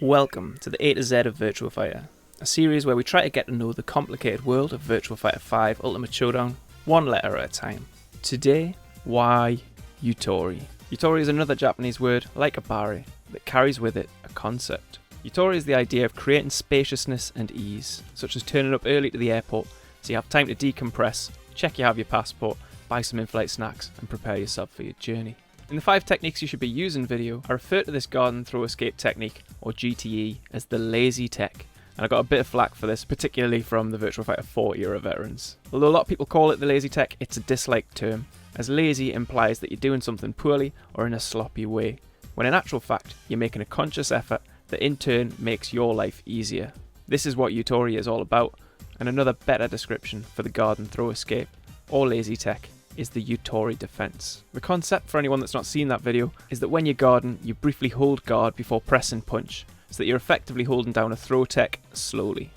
Welcome to the A to Z of Virtua Fighter, a series where we try to get to know the complicated world of Virtua Fighter 5 Ultimate Showdown, one letter at a time. Today, why Yutori? Yutori is another Japanese word, like abare, that carries with it a concept. Yutori is the idea of creating spaciousness and ease, such as turning up early to the airport so you have time to decompress, check you have your passport, buy some in-flight snacks and prepare yourself for your journey. In the 5 techniques you should be using video, I refer to this garden throw escape technique, or GTE, as the lazy tech, and I got a bit of flack for this, particularly from the Virtua Fighter 4 era veterans. Although a lot of people call it the lazy tech, it's a disliked term, as lazy implies that you're doing something poorly or in a sloppy way, when in actual fact you're making a conscious effort that in turn makes your life easier. This is what Yutori is all about, and another better description for the garden throw escape, or lazy tech, is the Yutori Defense. The concept, for anyone that's not seen that video, is that when you garden, you briefly hold guard before pressing punch, so that you're effectively holding down a throw tech slowly.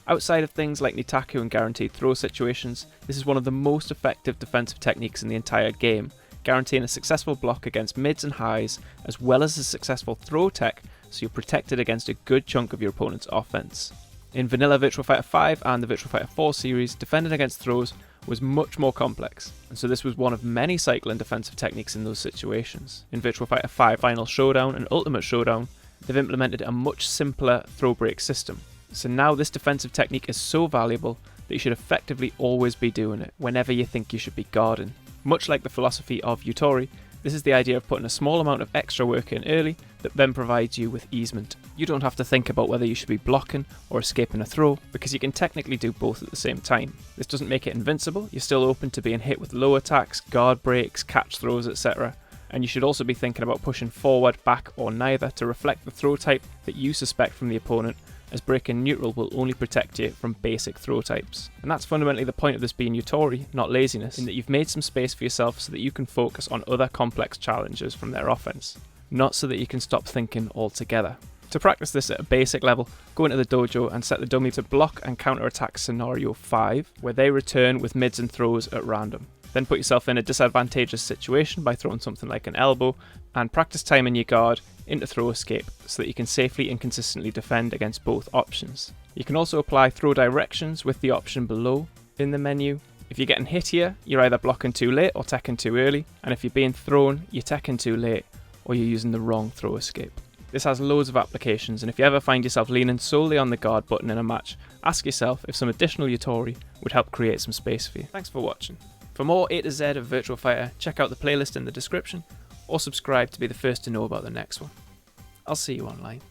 Outside of things like Nitaku and guaranteed throw situations, this is one of the most effective defensive techniques in the entire game, guaranteeing a successful block against mids and highs, as well as a successful throw tech, so you're protected against a good chunk of your opponent's offense. In vanilla Virtua Fighter 5 and the Virtua Fighter 4 series, defending against throws was much more complex, and so this was one of many cycling defensive techniques in those situations. In Virtua Fighter 5 Final Showdown and Ultimate Showdown, they've implemented a much simpler throw break system, so now this defensive technique is so valuable that you should effectively always be doing it whenever you think you should be guarding. Much like the philosophy of Yutori, this is the idea of putting a small amount of extra work in early that then provides you with easement. You don't have to think about whether you should be blocking or escaping a throw, because you can technically do both at the same time. This doesn't make it invincible, you're still open to being hit with low attacks, guard breaks, catch throws, etc. And you should also be thinking about pushing forward, back or neither to reflect the throw type that you suspect from the opponent, as breaking neutral will only protect you from basic throw types. And that's fundamentally the point of this being Yutori, not laziness, in that you've made some space for yourself so that you can focus on other complex challenges from their offense, not so that you can stop thinking altogether. To practice this at a basic level, go into the dojo and set the dummy to block and counter-attack scenario 5, where they return with mids and throws at random. Then put yourself in a disadvantageous situation by throwing something like an elbow, and practice timing your guard into throw escape so that you can safely and consistently defend against both options. You can also apply throw directions with the option below in the menu. If you're getting hit here, you're either blocking too late or teching too early, and if you're being thrown, you're teching too late or you're using the wrong throw escape. This has loads of applications, and if you ever find yourself leaning solely on the guard button in a match, ask yourself if some additional Yutori would help create some space for you. Thanks for watching. For more A to Z of Virtua Fighter, check out the playlist in the description, or subscribe to be the first to know about the next one. I'll see you online.